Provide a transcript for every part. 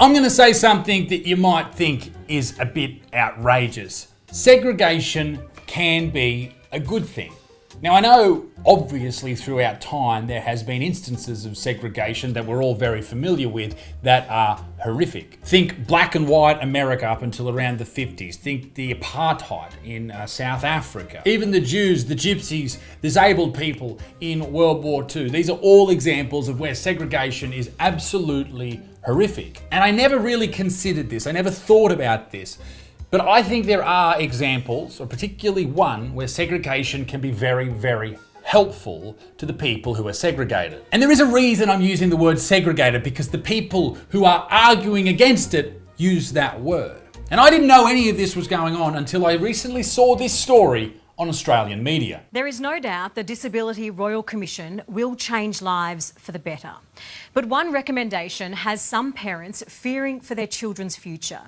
I'm going to say something that you might think is a bit outrageous. Segregation can be a good thing. Now, I know obviously throughout time there has been instances of segregation that we're all very familiar with that are horrific. Think black and white America up until around the 50s. Think the apartheid in South Africa. Even the Jews, the gypsies, disabled people in World War II. These are all examples of where segregation is absolutely horrific. And I never really considered this. I never thought about this. But I think there are examples, or particularly one, where segregation can be very, very helpful to the people who are segregated. And there is a reason I'm using the word segregated, because the people who are arguing against it use that word. And I didn't know any of this was going on until I recently saw this story on Australian media. There is no doubt the Disability Royal Commission will change lives for the better. But one recommendation has some parents fearing for their children's future.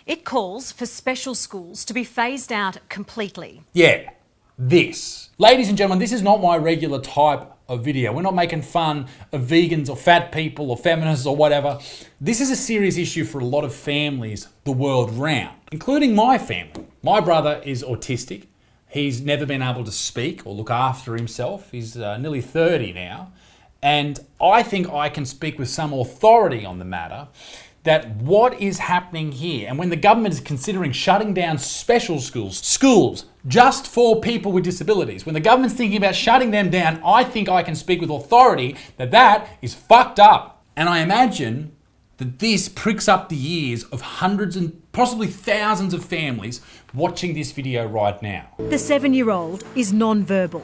It calls for special schools to be phased out completely. Yeah, this. Ladies and gentlemen, this is not my regular type of video. We're not making fun of vegans or fat people or feminists or whatever. This is a serious issue for a lot of families the world round, including my family. My brother is autistic. He's never been able to speak or look after himself. He's nearly 30 now. And I think I can speak with some authority on the matter that what is happening here, and when the government is considering shutting down special schools just for people with disabilities, when the government's thinking about shutting them down, I think I can speak with authority that that is fucked up. And I imagine that this pricks up the ears of hundreds and possibly thousands of families watching this video right now. The 7-year-old is non-verbal.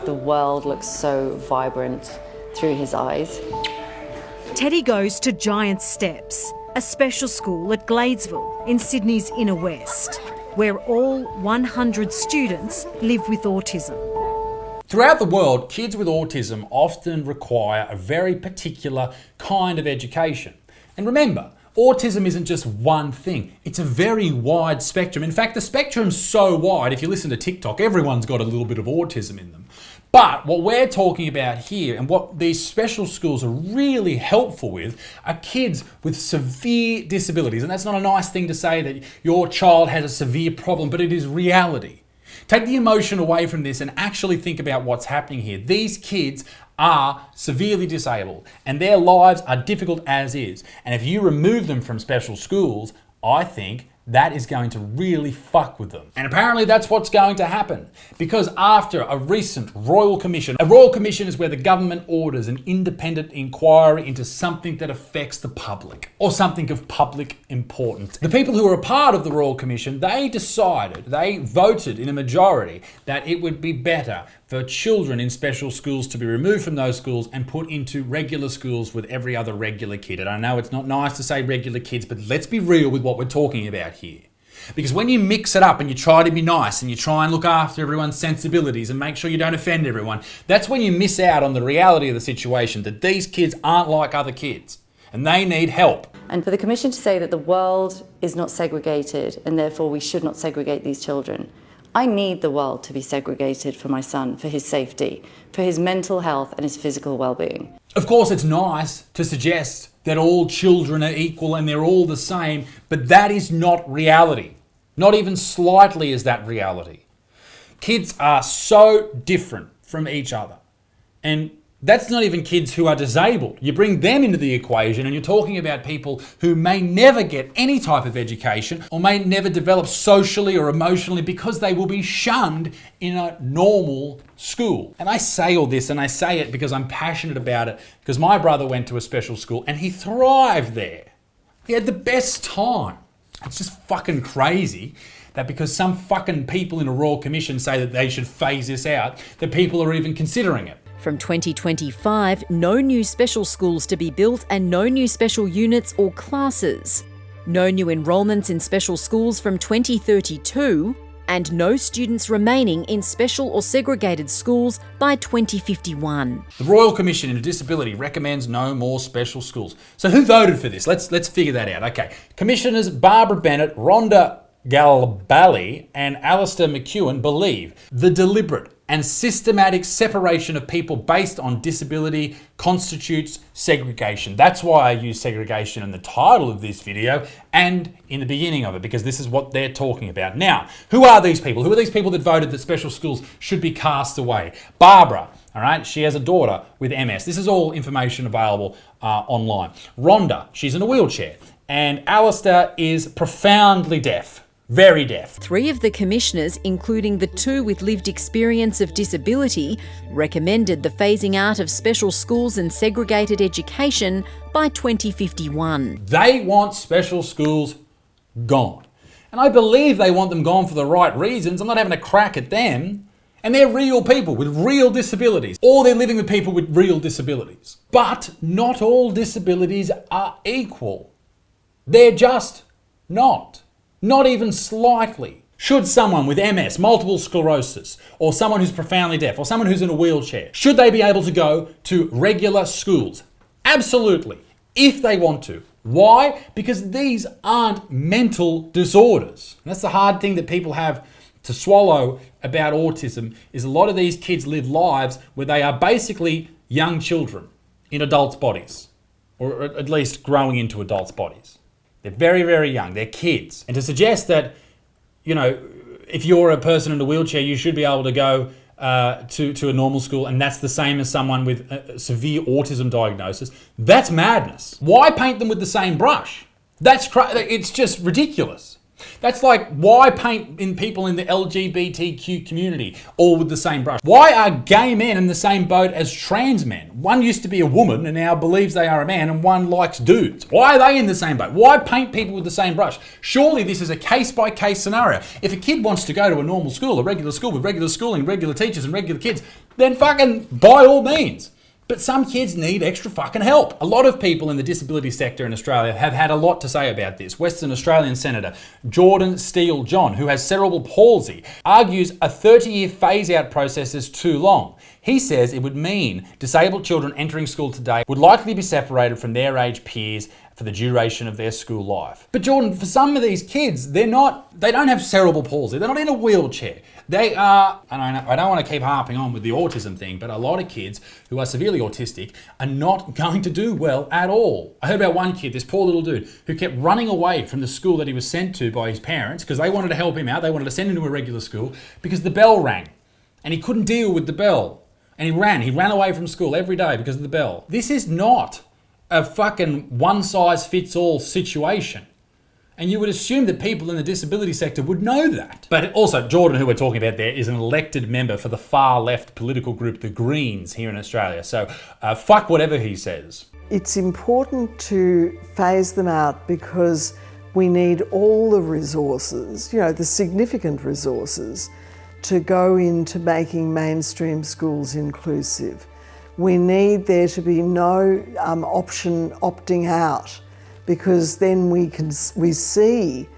The world looks so vibrant through his eyes. Teddy goes to Giant Steps, a special school at Gladesville in Sydney's inner west, where all 100 students live with autism. Throughout the world, kids with autism often require a very particular kind of education. And remember, autism isn't just one thing. It's a very wide spectrum. In fact, the spectrum's so wide, if you listen to TikTok, everyone's got a little bit of autism in them. But what we're talking about here, and what these special schools are really helpful with, are kids with severe disabilities. And that's not a nice thing to say, that your child has a severe problem, but it is reality. Take the emotion away from this and actually think about what's happening here. These kids are severely disabled and their lives are difficult as is. And if you remove them from special schools, I think that is going to really fuck with them. And apparently that's what's going to happen, because after a recent Royal Commission, a Royal Commission is where the government orders an independent inquiry into something that affects the public, or something of public importance. The people who are a part of the Royal Commission, they voted in a majority that it would be better for children in special schools to be removed from those schools and put into regular schools with every other regular kid. And I know it's not nice to say regular kids, but let's be real with what we're talking about here. Because when you mix it up and you try to be nice and you try and look after everyone's sensibilities and make sure you don't offend everyone, that's when you miss out on the reality of the situation, that these kids aren't like other kids and they need help. And for the Commission to say that the world is not segregated and therefore we should not segregate these children, I need the world to be segregated for my son, for his safety, for his mental health and his physical well-being. Of course, it's nice to suggest that all children are equal and they're all the same, but that is not reality. Not even slightly is that reality. Kids are so different from each other. And that's not even kids who are disabled. You bring them into the equation and you're talking about people who may never get any type of education or may never develop socially or emotionally because they will be shunned in a normal school. And I say all this and I say it because I'm passionate about it, because my brother went to a special school and he thrived there. He had the best time. It's just fucking crazy that because some fucking people in a Royal Commission say that they should phase this out, that people are even considering it. From 2025, no new special schools to be built and no new special units or classes. No new enrolments in special schools from 2032, and no students remaining in special or segregated schools by 2051. The Royal Commission into Disability recommends no more special schools. So who voted for this? Let's figure that out. Okay, Commissioners Barbara Bennett, Rhonda Galbally and Alistair McEwen believe the deliberate and systematic separation of people based on disability constitutes segregation. That's why I use segregation in the title of this video and in the beginning of it, because this is what they're talking about. Now, who are these people? Who are these people that voted that special schools should be cast away? Barbara, all right, she has a daughter with MS. This is all information available online. Rhonda, she's in a wheelchair. And Alistair is profoundly deaf. Very deaf. 3 of the commissioners, including the 2 with lived experience of disability, recommended the phasing out of special schools and segregated education by 2051. They want special schools gone. And I believe they want them gone for the right reasons. I'm not having a crack at them. And they're real people with real disabilities. Or they're living with people with real disabilities. But not all disabilities are equal. They're just not. Not even slightly. Should someone with MS, multiple sclerosis, or someone who's profoundly deaf, or someone who's in a wheelchair, should they be able to go to regular schools? Absolutely, if they want to. Why? Because these aren't mental disorders. And that's the hard thing that people have to swallow about autism, is a lot of these kids live lives where they are basically young children in adults' bodies, or at least growing into adults' bodies. They're very, very young. They're kids. And to suggest that, you know, if you're a person in a wheelchair, you should be able to go to a normal school and that's the same as someone with a severe autism diagnosis, that's madness. Why paint them with the same brush? It's just ridiculous. That's like, why paint in people in the LGBTQ community all with the same brush? Why are gay men in the same boat as trans men? One used to be a woman and now believes they are a man, and one likes dudes. Why are they in the same boat? Why paint people with the same brush? Surely this is a case-by-case scenario. If a kid wants to go to a normal school, a regular school with regular schooling, regular teachers and regular kids, then fucking by all means. But some kids need extra fucking help. A lot of people in the disability sector in Australia have had a lot to say about this. Western Australian Senator Jordan Steele John, who has cerebral palsy, argues a 30-year phase-out process is too long. He says it would mean disabled children entering school today would likely be separated from their age peers for the duration of their school life. But Jordan, for some of these kids, they don't have cerebral palsy. They're not in a wheelchair. They are, and I don't want to keep harping on with the autism thing, but a lot of kids who are severely autistic are not going to do well at all. I heard about one kid, this poor little dude, who kept running away from the school that he was sent to by his parents because they wanted to help him out. They wanted to send him to a regular school because the bell rang and he couldn't deal with the bell. And he ran away from school every day because of the bell. This is not a fucking one-size-fits-all situation. And you would assume that people in the disability sector would know that. But also, Jordan, who we're talking about there, is an elected member for the far-left political group, the Greens, here in Australia. So fuck whatever he says. It's important to phase them out because we need all the resources, the significant resources, to go into making mainstream schools inclusive. We need there to be no option opting out, because then we see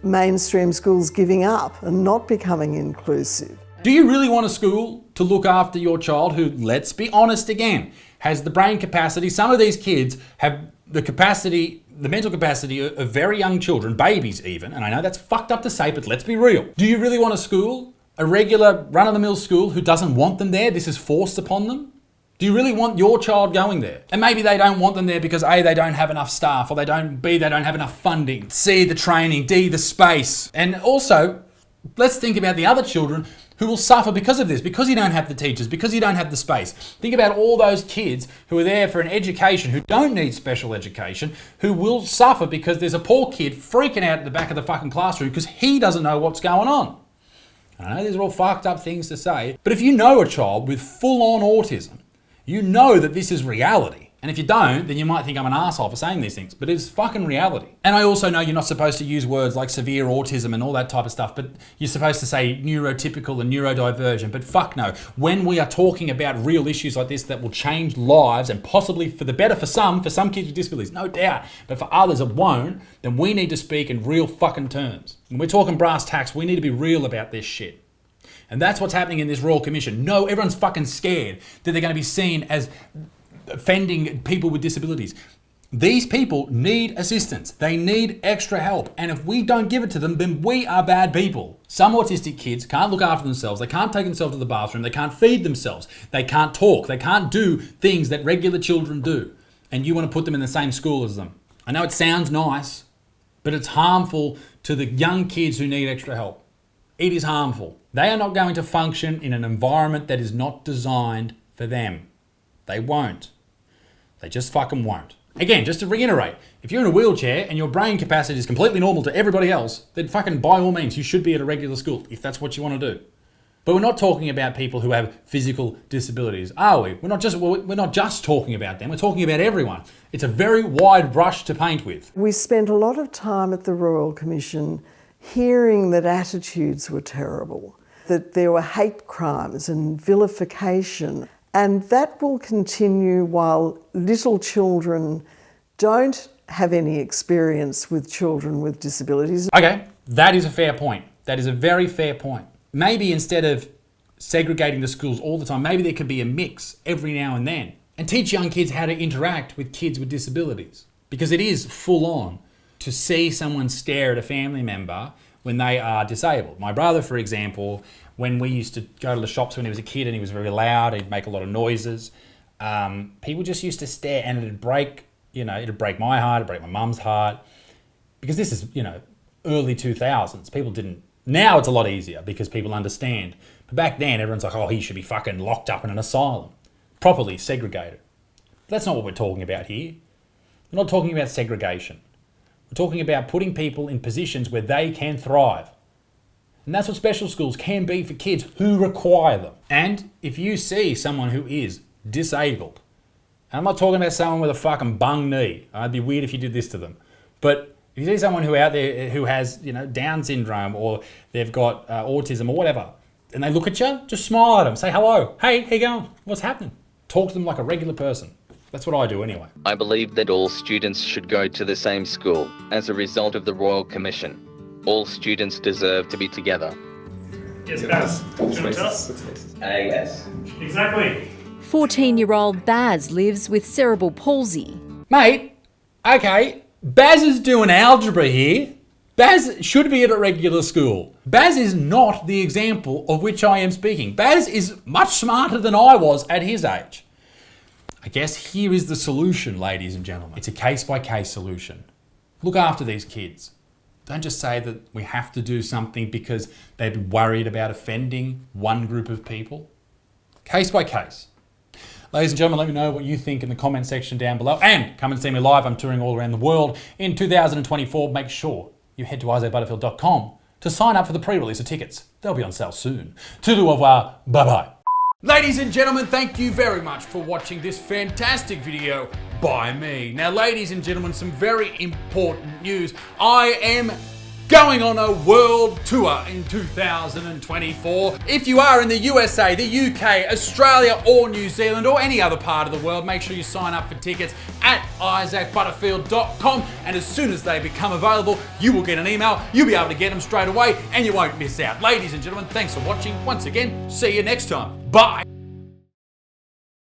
mainstream schools giving up and not becoming inclusive. Do you really want a school to look after your child who, let's be honest again, has the brain capacity? Some of these kids have the capacity, the mental capacity of very young children, babies even, and I know that's fucked up to say, but let's be real. Do you really want a school, a regular run-of-the-mill school who doesn't want them there? This is forced upon them? Do you really want your child going there? And maybe they don't want them there because A, they don't have enough staff, or B, they don't have enough funding, C, the training, D, the space. And also, let's think about the other children who will suffer because of this, because you don't have the teachers, because you don't have the space. Think about all those kids who are there for an education, who don't need special education, who will suffer because there's a poor kid freaking out at the back of the fucking classroom because he doesn't know what's going on. I know these are all fucked up things to say, but if you know a child with full-on autism, you know that this is reality. And if you don't, then you might think I'm an asshole for saying these things, but it's fucking reality. And I also know you're not supposed to use words like severe autism and all that type of stuff, but you're supposed to say neurotypical and neurodivergent, but fuck no. When we are talking about real issues like this that will change lives and possibly for the better for some kids with disabilities, no doubt, but for others it won't, then we need to speak in real fucking terms. When we're talking brass tacks, we need to be real about this shit. And that's what's happening in this Royal Commission. No, everyone's fucking scared that they're going to be seen as offending people with disabilities. These people need assistance. They need extra help. And if we don't give it to them, then we are bad people. Some autistic kids can't look after themselves. They can't take themselves to the bathroom. They can't feed themselves. They can't talk. They can't do things that regular children do. And you want to put them in the same school as them. I know it sounds nice, but it's harmful to the young kids who need extra help. It is harmful. They are not going to function in an environment that is not designed for them. They won't. They just fucking won't. Again, just to reiterate, if you're in a wheelchair and your brain capacity is completely normal to everybody else, then fucking by all means, you should be at a regular school if that's what you want to do. But we're not talking about people who have physical disabilities, are we? We're not just talking about them, we're talking about everyone. It's a very wide brush to paint with. We spent a lot of time at the Royal Commission hearing that attitudes were terrible, that there were hate crimes and vilification. And that will continue while little children don't have any experience with children with disabilities. Okay, that is a fair point. That is a very fair point. Maybe instead of segregating the schools all the time, maybe there could be a mix every now and then and teach young kids how to interact with kids with disabilities. Because it is full on to see someone stare at a family member when they are disabled. My brother, for example, when we used to go to the shops when he was a kid and he was very loud, he'd make a lot of noises. People just used to stare, and it'd break my heart, it'd break my mum's heart, because this is, early 2000s. People didn't. Now it's a lot easier because people understand. But back then, everyone's like, oh, he should be fucking locked up in an asylum, properly segregated. But that's not what we're talking about here. We're not talking about segregation. We're talking about putting people in positions where they can thrive. And that's what special schools can be for kids who require them. And if you see someone who is disabled, and I'm not talking about someone with a fucking bung knee. It'd be weird if you did this to them. But if you see someone who out there who has, Down syndrome, or they've got autism or whatever, and they look at you, just smile at them, say hello. Hey, how you going? What's happening? Talk to them like a regular person. That's what I do anyway. I believe that all students should go to the same school as a result of the Royal Commission. All students deserve to be together. Yes, Baz. Yes. Exactly. 14-year-old Baz lives with cerebral palsy. Mate, okay, Baz is doing algebra here. Baz should be at a regular school. Baz is not the example of which I am speaking. Baz is much smarter than I was at his age. I guess here is the solution, ladies and gentlemen. It's a case-by-case solution. Look after these kids. Don't just say that we have to do something because they're worried about offending one group of people. Case by case. Ladies and gentlemen, let me know what you think in the comment section down below. And come and see me live. I'm touring all around the world in 2024. Make sure you head to isaiahbutterfield.com to sign up for the pre-release of tickets. They'll be on sale soon. Tout au revoir. Bye-bye. Ladies and gentlemen, thank you very much for watching this fantastic video by me. Now, ladies and gentlemen, some very important news. I am going on a world tour in 2024. If you are in the USA, the UK, Australia, or New Zealand, or any other part of the world, make sure you sign up for tickets at isaacbutterfield.com, and as soon as they become available, you will get an email. You'll be able to get them straight away, and you won't miss out. Ladies and gentlemen, thanks for watching. Once again, see you next time. Bye.